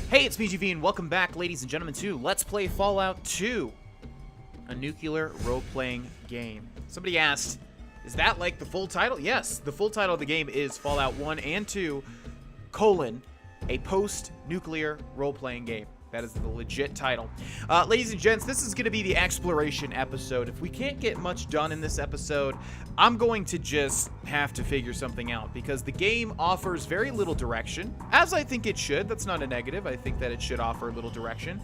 Hey, it's BGV, and welcome back, ladies and gentlemen, to Let's Play Fallout 2, a nuclear role-playing game. Somebody asked, is that like the full title? Yes, the full title of the game is Fallout 1 and 2, a post-nuclear role-playing game. That is the legit title. Ladies and gents, this is going to be the exploration episode. If we can't get much done in this episode, I'm going to just have to figure something out, because the game offers very little direction, as I think it should. That's not a negative. I think that it should offer a little direction.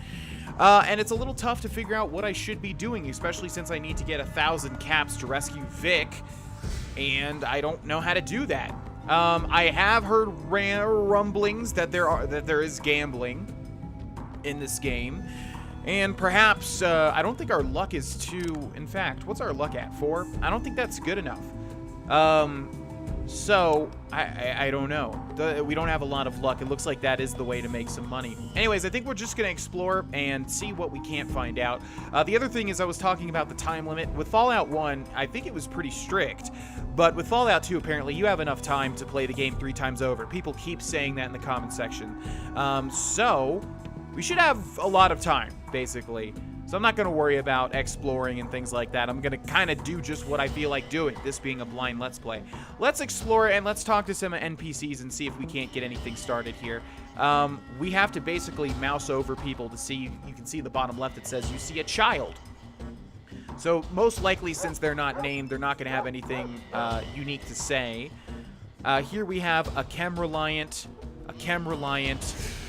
And it's a little tough to figure out what I should be doing, especially since I need to get 1,000 caps to rescue Vic, and I don't know how to do that. I have heard rumblings that there is gambling in this game, and perhaps I don't think our luck is too. In fact, what's our luck at? 4? I don't think that's good enough. So I don't know. We don't have a lot of luck. It looks like that is the way to make some money. Anyways, I think we're just gonna explore and see what we can't find out. The other thing is, I was talking about the time limit with Fallout 1. I think it was pretty strict, but with Fallout 2, apparently you have enough time to play the game 3 times over. People keep saying that in the comment section. So we should have a lot of time, basically. So I'm not going to worry about exploring and things like that. I'm going to kind of do just what I feel like doing, this being a blind Let's Play. Let's explore and let's talk to some NPCs and see if we can't get anything started here. We have to basically mouse over people to see. You can see the bottom left, it says you see a child. So most likely, since they're not named, they're not going to have anything unique to say. Here we have a Chem Reliant,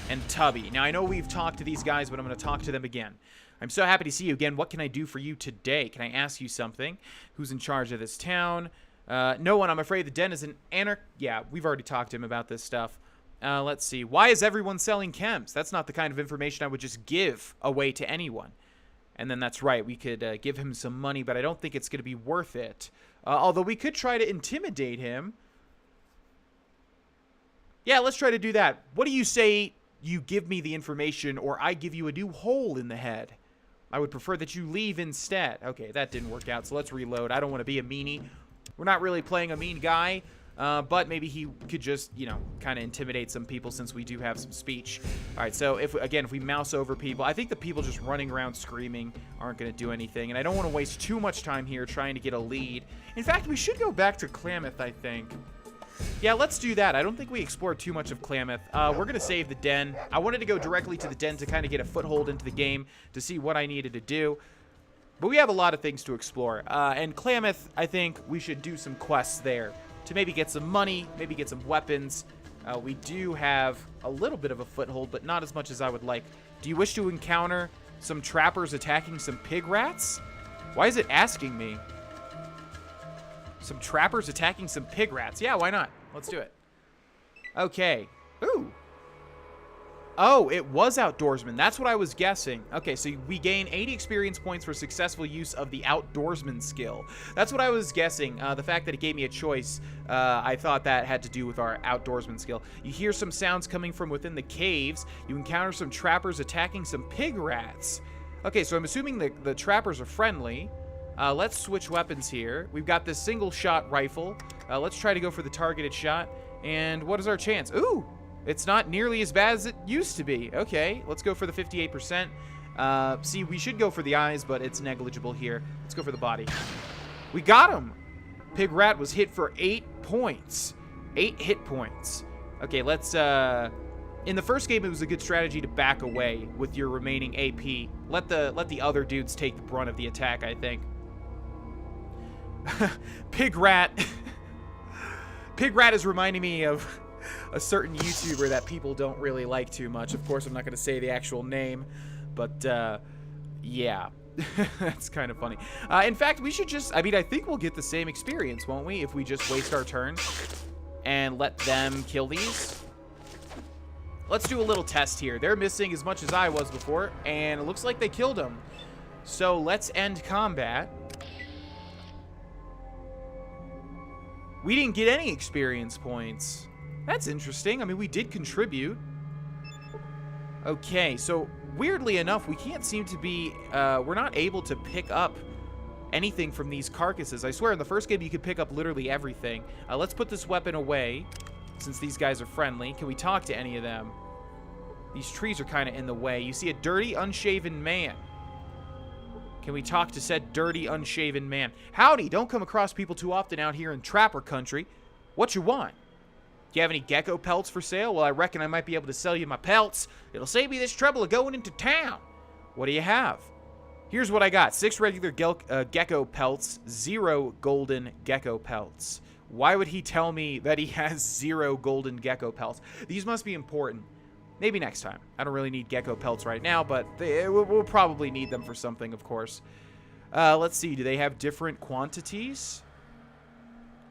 and Tubby. Now, I know we've talked to these guys, but I'm going to talk to them again. I'm so happy to see you again. What can I do for you today? Can I ask you something? Who's in charge of this town? No one. I'm afraid the den is an Yeah, we've already talked to him about this stuff. Let's see. Why is everyone selling chems? That's not the kind of information I would just give away to anyone. And then that's right. We could give him some money, but I don't think it's going to be worth it. Although we could try to intimidate him. Yeah, let's try to do that. What do you say you give me the information, or I give you a new hole in the head? I would prefer that you leave instead. Okay, that didn't work out, so let's reload. I don't want to be a meanie. We're not really playing a mean guy, but maybe he could just, you know, kind of intimidate some people since we do have some speech. All right, so if we mouse over people, I think the people just running around screaming aren't going to do anything, and I don't want to waste too much time here trying to get a lead. In fact, we should go back to Klamath, I think. Yeah, let's do that. I don't think we explored too much of Klamath. We're going to save the den. I wanted to go directly to the den to kind of get a foothold into the game to see what I needed to do. But we have a lot of things to explore. And Klamath, I think we should do some quests there to maybe get some money, maybe get some weapons. We do have a little bit of a foothold, but not as much as I would like. Do you wish to encounter some trappers attacking some pig rats? Why is it asking me? Some trappers attacking some pig rats. Yeah, why not? Let's do it. Okay. Ooh. Oh, it was outdoorsman. That's what I was guessing. Okay, so we gain 80 experience points for successful use of the outdoorsman skill. That's what I was guessing. The fact that it gave me a choice, I thought that had to do with our outdoorsman skill. You hear some sounds coming from within the caves. You encounter some trappers attacking some pig rats. Okay, so I'm assuming the trappers are friendly. Let's switch weapons here. We've got this single-shot rifle. Let's try to go for the targeted shot. And what is our chance? Ooh, it's not nearly as bad as it used to be. Okay, let's go for the 58%. See, we should go for the eyes, but it's negligible here. Let's go for the body. We got him. Pig rat was hit for 8 points. 8 hit points. Okay, let's... In the first game, it was a good strategy to back away with your remaining AP. Let the other dudes take the brunt of the attack, I think. Pig rat. Pig rat is reminding me of a certain YouTuber that people don't really like too much. Of course, I'm not going to say the actual name, but yeah. That's kind of funny. In fact, we should just... I mean, I think we'll get the same experience, won't we, if we just waste our turn and let them kill these? Let's do a little test here. They're missing as much as I was before, and it looks like they killed him. So let's end combat. We didn't get any experience points. That's interesting. I mean, we did contribute. Okay, so weirdly enough, we can't seem to be... we're not able to pick up anything from these carcasses. I swear, in the first game, you could pick up literally everything. Let's put this weapon away, since these guys are friendly. Can we talk to any of them? These trees are kind of in the way. You see a dirty, unshaven man. Can we talk to said dirty, unshaven man? Howdy, don't come across people too often out here in Trapper Country. What you want? Do you have any gecko pelts for sale? Well, I reckon I might be able to sell you my pelts. It'll save me this trouble of going into town. What do you have? Here's what I got. 6 regular gecko pelts, 0 golden gecko pelts. Why would he tell me that he has 0 golden gecko pelts? These must be important. Maybe next time. I don't really need gecko pelts right now, but we'll probably need them for something, of course. Let's see. Do they have different quantities?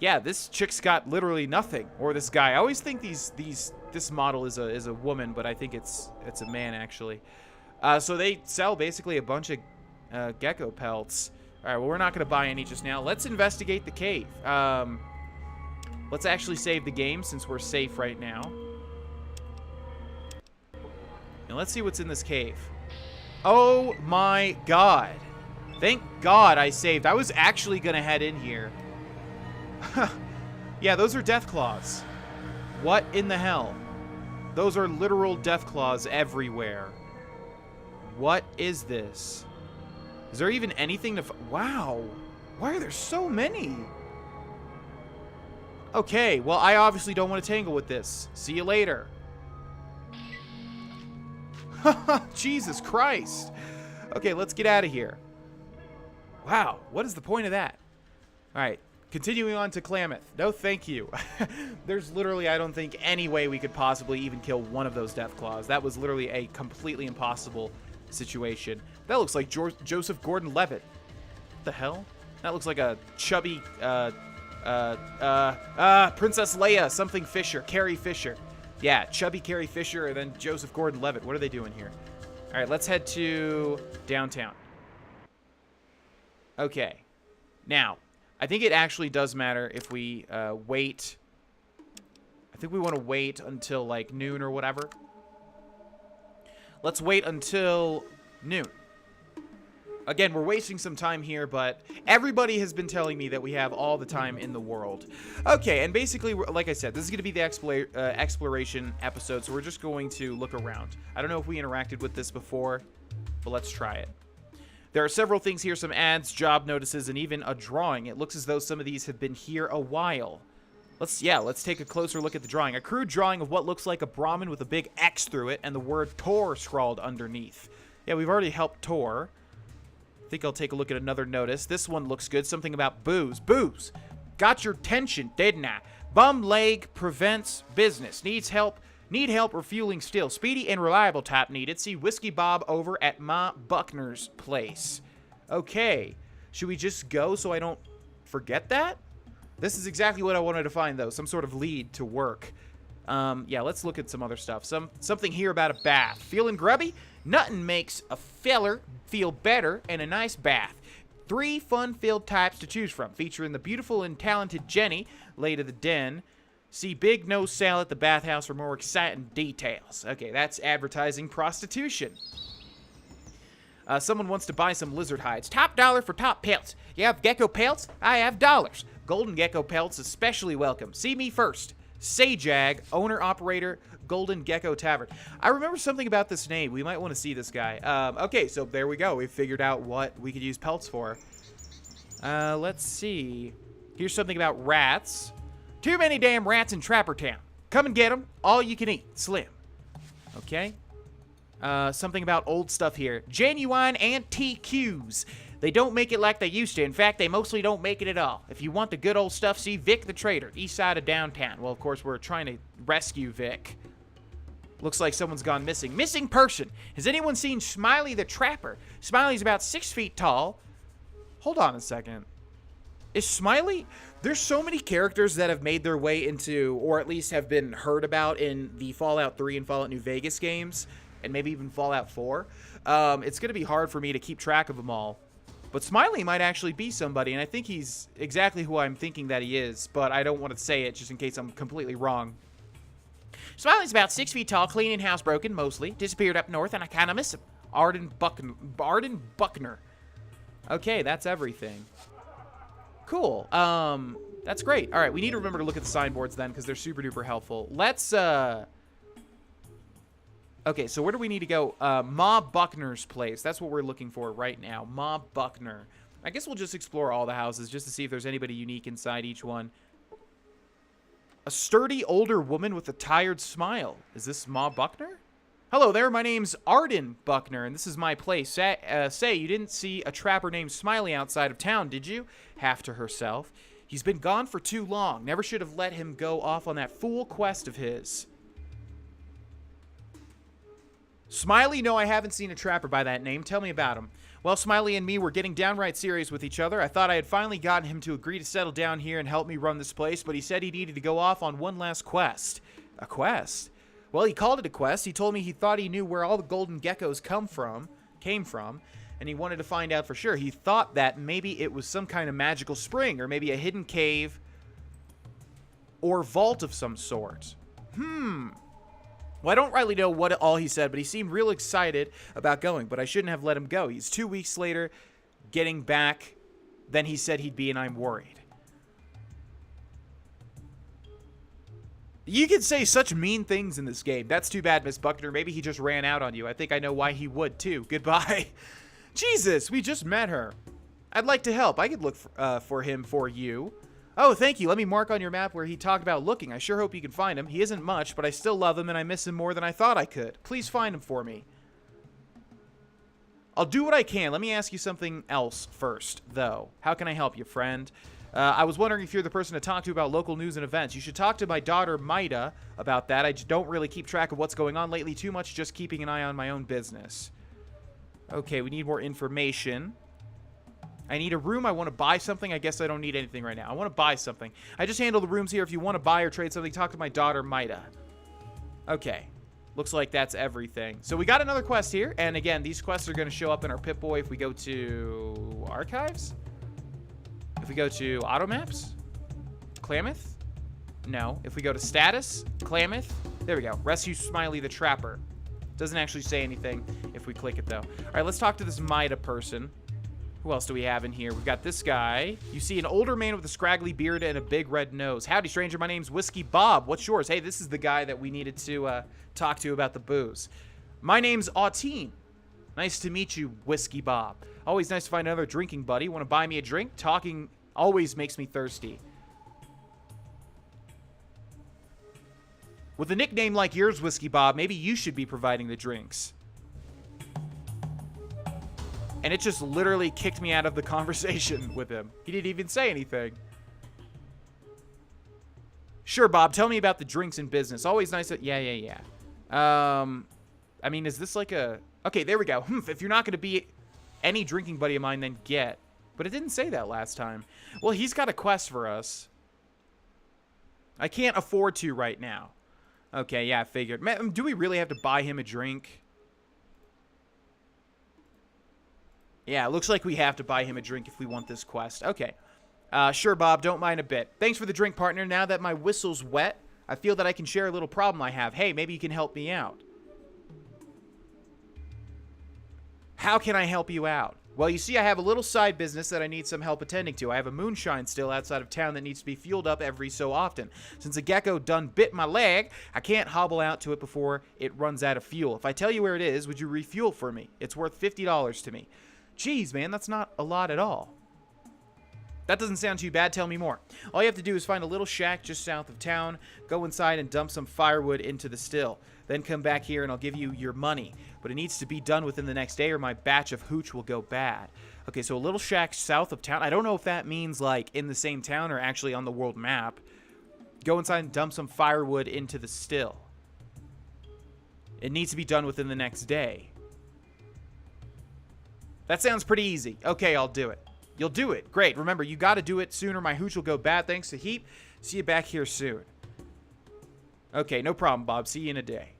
Yeah, this chick's got literally nothing. Or this guy. I always think this model is a woman, but I think it's a man, actually. So they sell basically a bunch of gecko pelts. All right, well, we're not going to buy any just now. Let's investigate the cave. Let's actually save the game since we're safe right now. And let's see what's in this cave. Oh my god. Thank God I saved. I was actually going to head in here. Yeah, those are death claws. What in the hell? Those are literal death claws everywhere. What is this? Is there even anything to... Wow. Why are there so many? Okay, well, I obviously don't want to tangle with this. See you later. Jesus Christ. Okay, let's get out of here. Wow, what is the point of that? All right, continuing on to Klamath. No, thank you. There's literally, I don't think, any way we could possibly even kill one of those death claws. That was literally a completely impossible situation. That looks like Joseph Gordon-Levitt. What the hell? That looks like a chubby, Princess Leia, something Fisher, Carrie Fisher. Yeah, chubby Carrie Fisher and then Joseph Gordon-Levitt. What are they doing here? All right, let's head to downtown. Okay. Now, I think it actually does matter if we wait. I think we want to wait until, like, noon or whatever. Let's wait until noon. Again, we're wasting some time here, but everybody has been telling me that we have all the time in the world. Okay, and basically, like I said, this is going to be the exploration episode, so we're just going to look around. I don't know if we interacted with this before, but let's try it. There are several things here, some ads, job notices, and even a drawing. It looks as though some of these have been here a while. Let's take a closer look at the drawing. A crude drawing of what looks like a Brahmin with a big X through it and the word Tor scrawled underneath. Yeah, we've already helped Tor. I think I'll take a look at another notice. This one looks good. Something about booze. Booze. Got your attention, didn't I? Bum leg prevents business. Need help refueling still. Speedy and reliable type needed. See Whiskey Bob over at Ma Buckner's place. Okay. Should we just go so I don't forget that? This is exactly what I wanted to find, though. Some sort of lead to work. Yeah, let's look at some other stuff. Something here about a bath. Feeling grubby? Nothing makes a feller feel better than a nice bath. 3 fun-filled types to choose from, featuring the beautiful and talented Jenny, late of the den. See Big Nose Sal at the bathhouse for more exciting details. Okay, that's advertising prostitution. Someone wants to buy some lizard hides. Top dollar for top pelts. You have gecko pelts? I have dollars. Golden gecko pelts especially welcome. See me first. Sajag, owner-operator, Golden Gecko Tavern. I remember something about this name. We might want to see this guy. Okay, so there we go. We figured out what we could use pelts for. Let's see. Here's something about rats. Too many damn rats in Trapper Town. Come and get them. All you can eat. Slim. Okay. Something about old stuff here. Genuine antiques. They don't make it like they used to. In fact, they mostly don't make it at all. If you want the good old stuff, see Vic the Trader, east side of downtown. Well, of course, we're trying to rescue Vic. Looks like someone's gone missing. Missing person. Has anyone seen Smiley the Trapper? Smiley's about 6 feet tall. Hold on a second. Is Smiley... There's so many characters that have made their way into, or at least have been heard about in the Fallout 3 and Fallout New Vegas games, and maybe even Fallout 4. It's going to be hard for me to keep track of them all. But Smiley might actually be somebody, and I think he's exactly who I'm thinking that he is, but I don't want to say it just in case I'm completely wrong. Smiley's about 6 feet tall, clean and housebroken, mostly. Disappeared up north, and I kind of miss him. Arden Buckner. Okay, that's everything. Cool. That's great. All right, we need to remember to look at the signboards then, because they're super duper helpful. Let's Okay, so where do we need to go? Ma Buckner's place. That's what we're looking for right now. Ma Buckner. I guess we'll just explore all the houses just to see if there's anybody unique inside each one. A sturdy older woman with a tired smile. Is this Ma Buckner? Hello there, my name's Arden Buckner, and this is my place. Say, you didn't see a trapper named Smiley outside of town, did you? Half to herself. He's been gone for too long. Never should have let him go off on that fool quest of his. Smiley, no, I haven't seen a trapper by that name. Tell me about him. Well, Smiley and me were getting downright serious with each other. I thought I had finally gotten him to agree to settle down here and help me run this place, but he said he needed to go off on one last quest. A quest? Well, he called it a quest. He told me he thought he knew where all the golden geckos came from, and he wanted to find out for sure. He thought that maybe it was some kind of magical spring, or maybe a hidden cave, or vault of some sort. Well, I don't really know what all he said, but he seemed real excited about going, but I shouldn't have let him go. He's 2 weeks later getting back than he said he'd be, and I'm worried. You can say such mean things in this game. That's too bad, Miss Buckner. Maybe he just ran out on you. I think I know why he would, too. Goodbye. Jesus, we just met her. I'd like to help. I could look for him for you. Oh, thank you. Let me mark on your map where he talked about looking. I sure hope you can find him. He isn't much, but I still love him, and I miss him more than I thought I could. Please find him for me. I'll do what I can. Let me ask you something else first, though. How can I help you, friend? I was wondering if you're the person to talk to about local news and events. You should talk to my daughter, Maida, about that. I don't really keep track of what's going on lately too much, just keeping an eye on my own business. Okay, we need more information. I need a room. I want to buy something. I guess I don't need anything right now. I want to buy something. I just handle the rooms here. If you want to buy or trade something, talk to my daughter, Maida. Okay. Looks like that's everything. So we got another quest here. And again, these quests are going to show up in our Pip-Boy if we go to Archives. If we go to Auto Maps. Klamath. No. If we go to Status. Klamath. There we go. Rescue Smiley the Trapper. Doesn't actually say anything if we click it, though. All right, let's talk to this Maida person. Who else do we have in here? We've got this guy. You see an older man with a scraggly beard and a big red nose. Howdy, stranger. My name's Whiskey Bob. What's yours? Hey, this is the guy that we needed to talk to about the booze. My name's Autine. Nice to meet you, Whiskey Bob. Always nice to find another drinking buddy. Want to buy me a drink? Talking always makes me thirsty. With a nickname like yours, Whiskey Bob, maybe you should be providing the drinks. And it just literally kicked me out of the conversation with him. He didn't even say anything. Sure, Bob. Tell me about the drinks in business. Always nice to... Yeah. I mean, is this like a... Okay, there we go. If you're not going to be any drinking buddy of mine, then get. But it didn't say that last time. Well, he's got a quest for us. I can't afford to right now. Okay, yeah, I figured. Man, do we really have to buy him a drink? Yeah, it looks like we have to buy him a drink if we want this quest. Okay. Sure, Bob. Don't mind a bit. Thanks for the drink, partner. Now that my whistle's wet, I feel that I can share a little problem I have. Hey, maybe you can help me out. How can I help you out? Well, you see, I have a little side business that I need some help attending to. I have a moonshine still outside of town that needs to be fueled up every so often. Since a gecko done bit my leg, I can't hobble out to it before it runs out of fuel. If I tell you where it is, would you refuel for me? It's worth $50 to me. Jeez, man, that's not a lot at all. That doesn't sound too bad. Tell me more. All you have to do is find a little shack just south of town, go inside and dump some firewood into the still. Then come back here and I'll give you your money. But it needs to be done within the next day or my batch of hooch will go bad. Okay, so a little shack south of town. I don't know if that means like in the same town or actually on the world map. Go inside and dump some firewood into the still. It needs to be done within the next day. That sounds pretty easy. Okay, I'll do it. You'll do it. Great. Remember, you got to do it sooner. My hooch will go bad. Thanks to Heap. See you back here soon. Okay, no problem, Bob. See you in a day.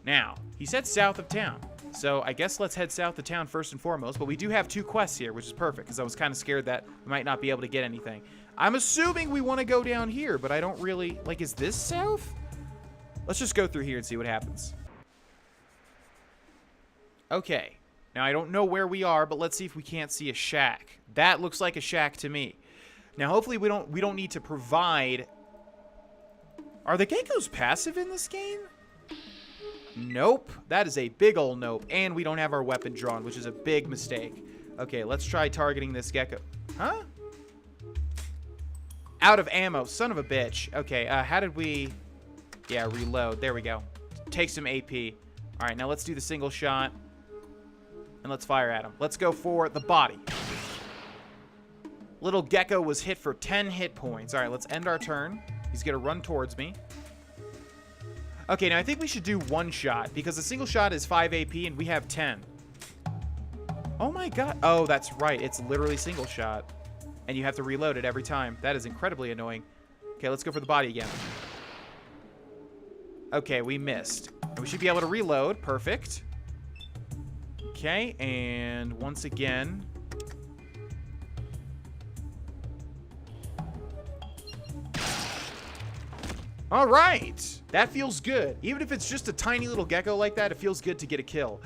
Now, he said south of town. So I guess let's head south of town first and foremost. But we do have 2 quests here, which is perfect. Because I was kind of scared that we might not be able to get anything. I'm assuming we want to go down here. But I don't really... Like, is this south? Let's just go through here and see what happens. Okay. Now, I don't know where we are, but let's see if we can't see a shack. That looks like a shack to me. Now, hopefully we don't need to provide... Are the geckos passive in this game? Nope. That is a big ol' nope. And we don't have our weapon drawn, which is a big mistake. Okay, let's try targeting this gecko. Huh? Out of ammo. Son of a bitch. Okay, how did we... Yeah, reload. There we go. Take some AP. All right, now let's do the single shot. And let's fire at him. Let's go for the body. Little gecko was hit for 10 hit points. All right, let's end our turn. He's going to run towards me. Okay, now I think we should do one shot because a single shot is 5 AP and we have 10. Oh my god. Oh, that's right. It's literally single shot. And you have to reload it every time. That is incredibly annoying. Okay, let's go for the body again. Okay, we missed. And we should be able to reload. Perfect. Okay, and once again... All right. That feels good. Even if it's just a tiny little gecko like that, it feels good to get a kill.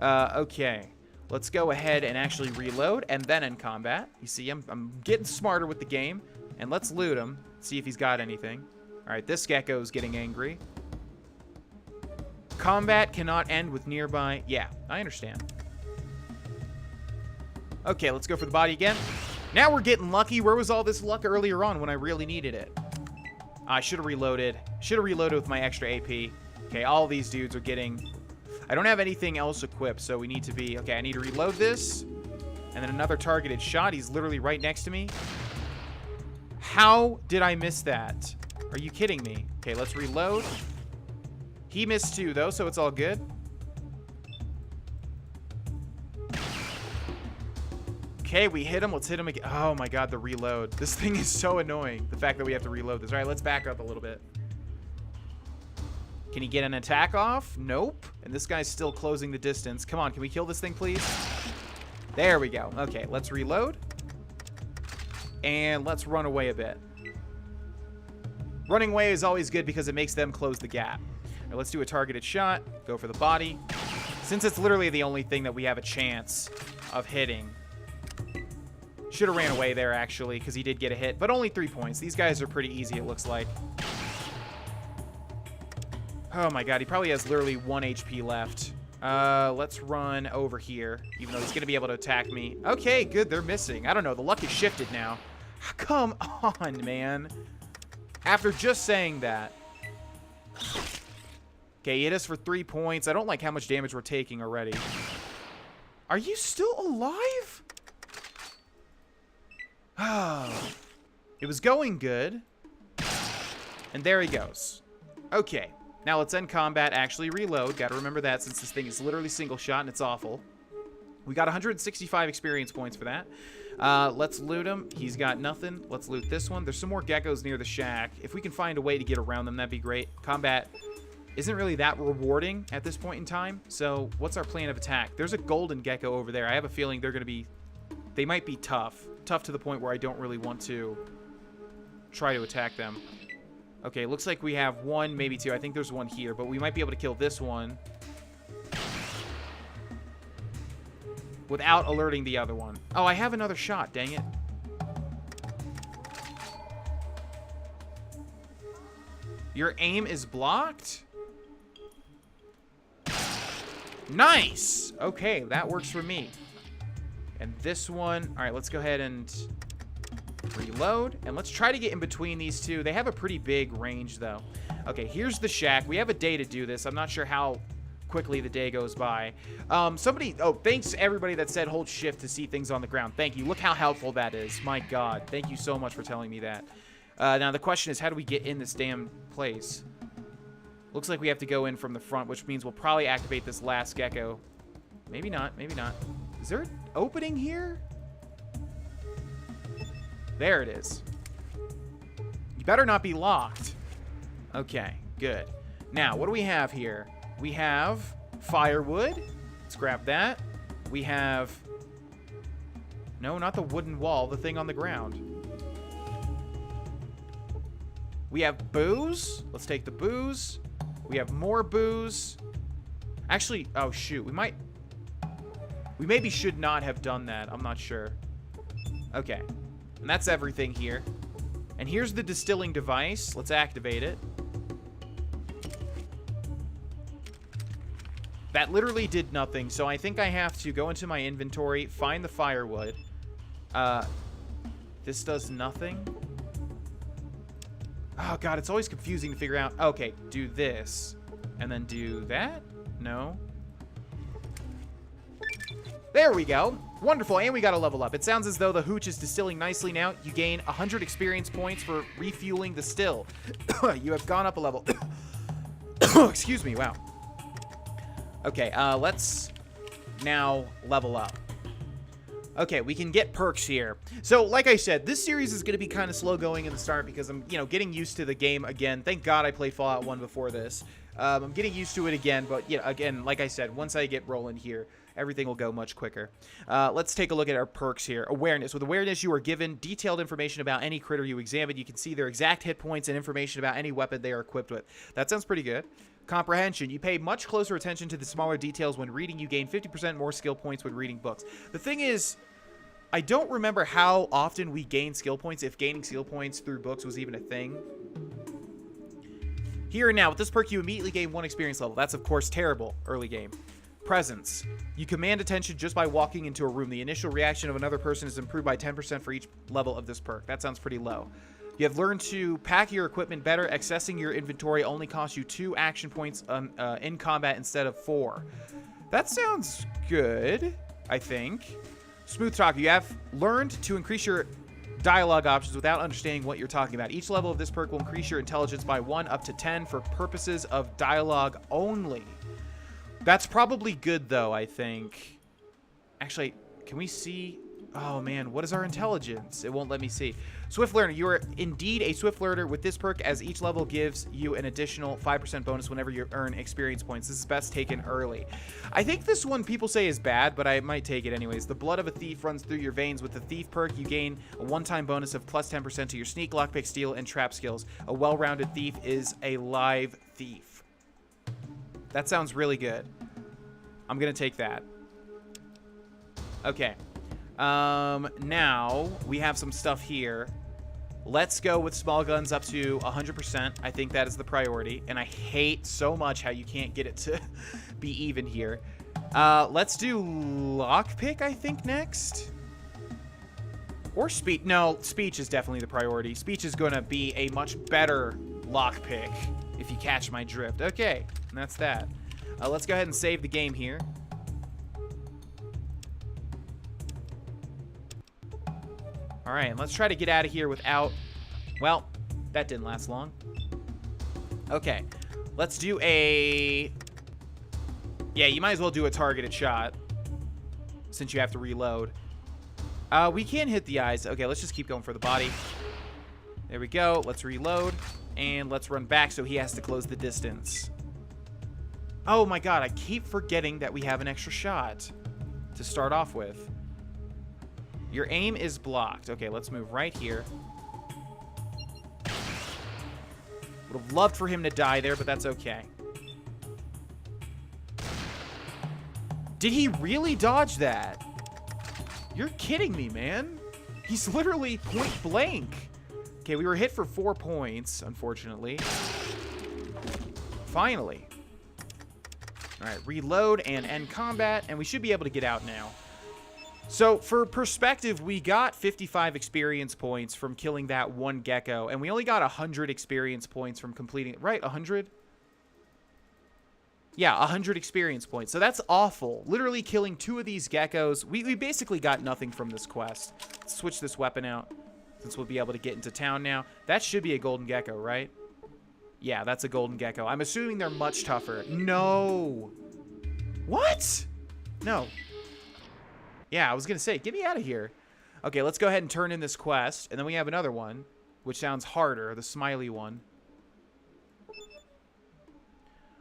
Okay. Let's go ahead and actually reload and then end combat. You see, I'm getting smarter with the game. And let's loot him. See if he's got anything. All right, this gecko's getting angry. Combat cannot end with nearby. Yeah, I understand. Okay, let's go for the body again. Now we're getting lucky. Where was all this luck earlier on when I really needed it? I should have reloaded. Should have reloaded with my extra AP. Okay, all these dudes are getting... I don't have anything else equipped, so we need to be... Okay, I need to reload this. And then another targeted shot. He's literally right next to me. How did I miss that? Are you kidding me? Okay, let's reload. He missed too, though, so it's all good. Okay, we hit him. Let's hit him again. Oh my god, the reload. This thing is so annoying. The fact that we have to reload this. All right, let's back up a little bit. Can he get an attack off? Nope. And this guy's still closing the distance. Come on, can we kill this thing, please? There we go. Okay, let's reload. And let's run away a bit. Running away is always good because it makes them close the gap. All right, let's do a targeted shot. Go for the body. Since it's literally the only thing that we have a chance of hitting. Should have ran away there, actually, because he did get a hit. But only 3 points. These guys are pretty easy, it looks like. Oh, my God. He probably has literally 1 HP left. Let's run over here, even though he's going to be able to attack me. Okay, good. They're missing. I don't know. The luck is shifted now. Come on, man. After just saying that. Okay, he hit us for 3 points. I don't like how much damage we're taking already. Are you still alive? Oh, it was going good. And there he goes. Okay, now let's end combat, actually reload. Gotta remember that since this thing is literally single shot and it's awful. We got 165 experience points for that. Let's loot him. He's got nothing. Let's loot this one. There's some more geckos near the shack. If we can find a way to get around them, that'd be great. Combat isn't really that rewarding at this point in time. So what's our plan of attack? There's a golden gecko over there. I have a feeling they're gonna be... They might be tough. Tough to the point where I don't really want to try to attack them. Okay, looks like we have 1, maybe 2. I think there's 1 here, but we might be able to kill this one without alerting the other one. Oh, I have another shot, dang it. Your aim is blocked? Nice! Okay, that works for me. And this one... All right, let's go ahead and reload. And let's try to get in between these two. They have a pretty big range, though. Okay, here's the shack. We have a day to do this. I'm not sure how quickly the day goes by. Somebody... Oh, thanks everybody that said hold shift to see things on the ground. Thank you. Look how helpful that is. My God. Thank you so much for telling me that. Now, the question is, how do we get in this damn place? Looks like we have to go in from the front, which means we'll probably activate this last gecko. Maybe not. Maybe not. Is there an opening here? There it is. You better not be locked. Okay, good. Now, what do we have here? We have firewood. Let's grab that. We have... No, not the wooden wall. The thing on the ground. We have booze. Let's take the booze. We have more booze. Actually, oh, shoot. We maybe should not have done that. I'm not sure. Okay. And that's everything here. And here's the distilling device. Let's activate it. That literally did nothing, so I think I have to go into my inventory, find the firewood. This does nothing. Oh, God, it's always confusing to figure out. Okay, do this. And then do that? No. There we go. Wonderful, and we got a level up. It sounds as though the hooch is distilling nicely now. You gain 100 experience points for refueling the still. You have gone up a level. Excuse me, wow. Okay, let's now level up. Okay, we can get perks here. So, like I said, this series is going to be kind of slow going in the start because I'm, getting used to the game again. Thank God I played Fallout 1 before this. I'm getting used to it again, but, again, like I said, once I get rolling here, everything will go much quicker. Let's take a look at our perks here. Awareness. With awareness, you are given detailed information about any critter you examine. You can see their exact hit points and information about any weapon they are equipped with. That sounds pretty good. Comprehension. You pay much closer attention to the smaller details when reading. You gain 50% more skill points when reading books. The thing is, I don't remember how often we gain skill points, if gaining skill points through books was even a thing. Here and now, with this perk, you immediately gain 1 experience level. That's, of course, terrible early game. Presence. You command attention just by walking into a room. The initial reaction of another person is improved by 10% for each level of this perk. That sounds pretty low. You have learned to pack your equipment better. Accessing your inventory only costs you 2 action points in combat instead of 4. That sounds good, I think. Smooth talk. You have learned to increase your dialogue options without understanding what you're talking about. Each level of this perk will increase your intelligence by 1 up to 10 for purposes of dialogue only. That's probably good, though, I think. Actually, can we see? Oh, man, what is our intelligence? It won't let me see. Swift Learner. You are indeed a Swift Learner with this perk, as each level gives you an additional 5% bonus whenever you earn experience points. This is best taken early. I think this one people say is bad, but I might take it anyways. The blood of a thief runs through your veins. With the Thief perk, you gain a one-time bonus of plus 10% to your sneak, lockpick, steal, and trap skills. A well-rounded thief is a live thief. That sounds really good. I'm going to take that. Okay. Now we have some stuff here. Let's go with small guns up to 100%. I think that is the priority. And I hate so much how you can't get it to be even here. Let's do lockpick, I think, next. Or speech. No, speech is definitely the priority. Speech is going to be a much better lockpick, if you catch my drift. Okay, and that's that. Let's go ahead and save the game here. All right, let's try to get out of here without... Well, that didn't last long. Okay, let's do a... Yeah, you might as well do a targeted shot, since you have to reload. We can hit the eyes. Okay, let's just keep going for the body. There we go. Let's reload, and let's run back so he has to close the distance. Oh my god, I keep forgetting that we have an extra shot to start off with. Your aim is blocked. Okay, let's move right here. Would have loved for him to die there, but that's okay. Did he really dodge that? You're kidding me, man. He's literally point blank. Okay, we were hit for 4 points, unfortunately. Finally. All right, reload and end combat, and we should be able to get out now. So, for perspective, we got 55 experience points from killing that one gecko, and we only got 100 experience points from completing... Right, 100? Yeah, 100 experience points. So that's awful. Literally killing 2 of these geckos. We basically got nothing from this quest. Let's switch this weapon out, since we'll be able to get into town now. That should be a golden gecko, right? Yeah, that's a golden gecko. I'm assuming they're much tougher. No! What? No. Yeah, I was going to say, get me out of here. Okay, let's go ahead and turn in this quest. And then we have another one, which sounds harder, the smiley one.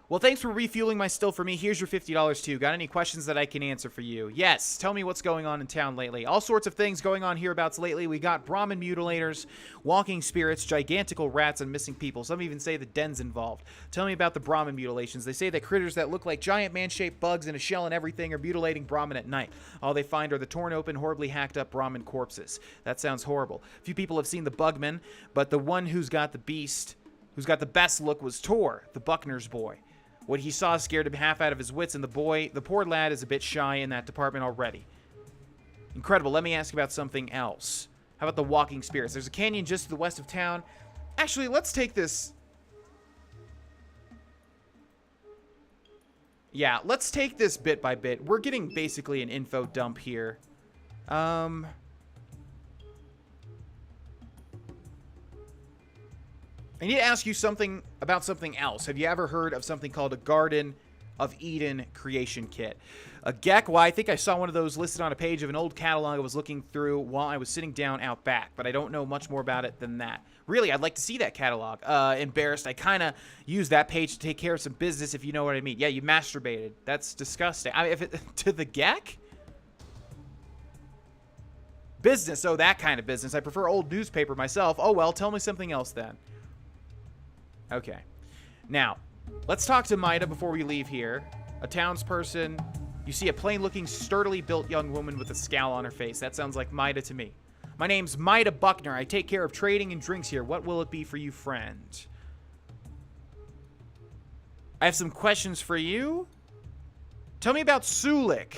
Well, thanks for refueling my still for me. Here's your $50 too. Got any questions that I can answer for you? Yes. Tell me what's going on in town lately. All sorts of things going on hereabouts lately. We got Brahmin mutilators, walking spirits, gigantical rats, and missing people. Some even say the den's involved. Tell me about the Brahmin mutilations. They say that critters that look like giant man-shaped bugs in a shell and everything are mutilating Brahmin at night. All they find are the torn open, horribly hacked up Brahmin corpses. That sounds horrible. Few people have seen the Bugman, but the one who's got the beast, who's got the best look was Tor, the Buckner's boy. What he saw scared him half out of his wits, and the poor lad is a bit shy in that department already. Incredible. Let me ask about something else. How about the walking spirits? There's a canyon just to the west of town. Actually, let's take this. Yeah, let's take this bit by bit. We're getting basically an info dump here. I need to ask you something about something else. Have you ever heard of something called a Garden of Eden creation kit? A GEC? Well, I think I saw one of those listed on a page of an old catalog I was looking through while I was sitting down out back, but I don't know much more about it than that. Really, I'd like to see that catalog. Embarrassed, I kind of used that page to take care of some business, if you know what I mean. Yeah, you masturbated. That's disgusting. To the GEC? Business, oh, that kind of business. I prefer old newspaper myself. Oh, well, tell me something else then. Okay. Now, let's talk to Maida before we leave here. A townsperson. You see a plain-looking, sturdily built young woman with a scowl on her face. That sounds like Maida to me. My name's Maida Buckner. I take care of trading and drinks here. What will it be for you, friend? I have some questions for you. Tell me about Sulik.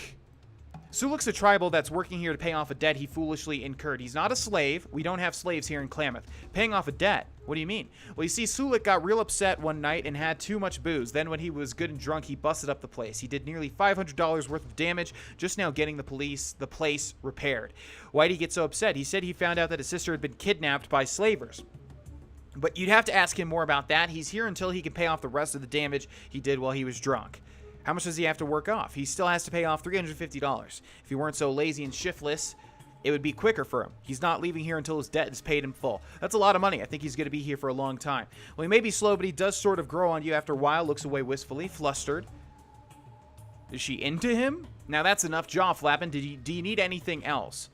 Sulik's a tribal that's working here to pay off a debt he foolishly incurred. He's not a slave. We don't have slaves here in Klamath. Paying off a debt? What do you mean? Well, you see, Sulik got real upset one night and had too much booze. Then when he was good and drunk, he busted up the place. He did nearly $500 worth of damage just now getting the place repaired. Why did he get so upset? He said he found out that his sister had been kidnapped by slavers. But you'd have to ask him more about that. He's here until he can pay off the rest of the damage he did while he was drunk. How much does he have to work off? He still has to pay off $350. If he weren't so lazy and shiftless, it would be quicker for him. He's not leaving here until his debt is paid in full. That's a lot of money. I think he's going to be here for a long time. Well, he may be slow, but he does sort of grow on you after a while. Looks away wistfully, flustered. Is she into him? Now that's enough jaw flapping. Do you need anything else?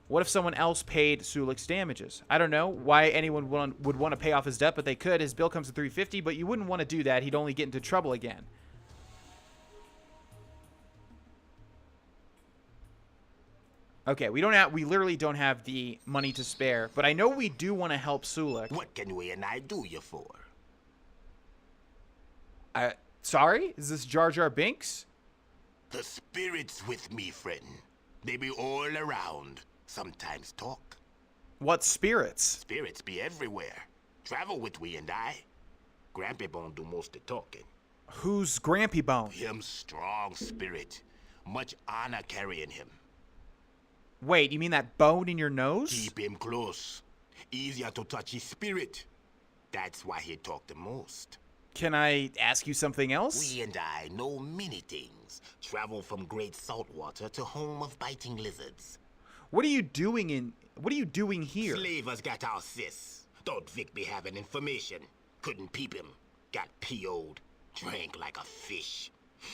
What if someone else paid Sulik's damages? I don't know why anyone would want to pay off his debt, but they could. His bill comes to $350, but you wouldn't want to do that. He'd only get into trouble again. Okay, we literally don't have the money to spare, but I know we do want to help Sulik. What can we and I do you for? Sorry? Is this Jar Jar Binks? The spirits with me, friend. They be all around. Sometimes talk. What spirits? Spirits be everywhere. Travel with we and I. Grampy Bone do most of talking. Who's Grampy Bone? Him strong spirit. Much honor carrying him. Wait, you mean that bone in your nose? Keep him close. Easier to touch his spirit. That's why he talk the most. Can I ask you something else? We and I know many things. Travel from great saltwater to home of biting lizards. What are you doing here? Slavers got our sis. Thought Vic be having information. Couldn't peep him. Got PO'd. Drank like a fish.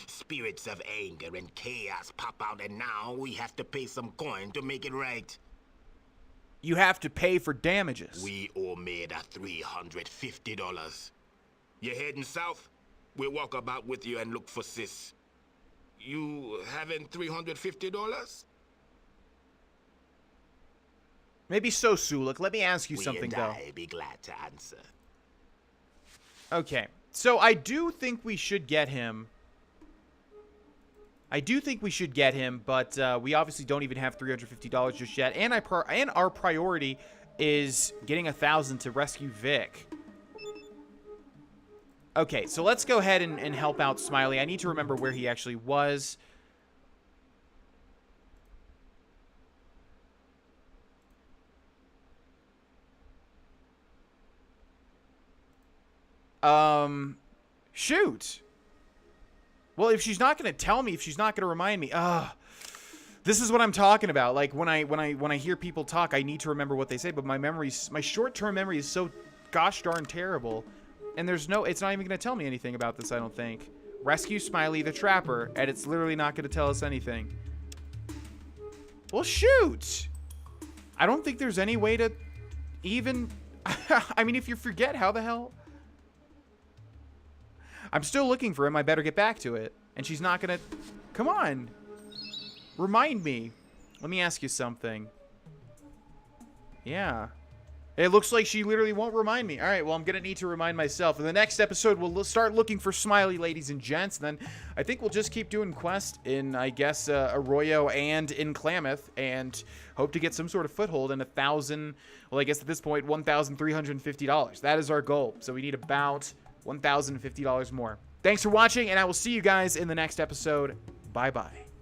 Spirits of anger and chaos pop out, and now we have to pay some coin to make it right. You have to pay for damages. We all made a $350. You heading south? We'll walk about with you and look for sis. You having $350? Maybe so, Sulik. Let me ask you something, and though. I be glad to answer. Okay, so I do think we should get him. But we obviously don't even have $350 just yet. And our priority is getting 1,000 to rescue Vic. Okay, so let's go ahead and help out Smiley. I need to remember where he actually was. Shoot. Well, if she's not going to tell me, if she's not going to remind me, this is what I'm talking about. Like when I hear people talk, I need to remember what they say, but my short-term memory is so gosh darn terrible. And it's not even going to tell me anything about this, I don't think. Rescue Smiley the Trapper, and it's literally not going to tell us anything. Well, shoot. I don't think there's any way to even I mean, if you forget, how the hell? I'm still looking for him. I better get back to it. And she's not going to... Come on. Remind me. Let me ask you something. Yeah. It looks like she literally won't remind me. All right, well, I'm going to need to remind myself. In the next episode, we'll start looking for smiley ladies and gents. And then I think we'll just keep doing quests in, I guess, Arroyo and in Klamath. And hope to get some sort of foothold in well, I guess at this point, $1,350. That is our goal. So we need about $1,050 more. Thanks for watching, and I will see you guys in the next episode. Bye-bye.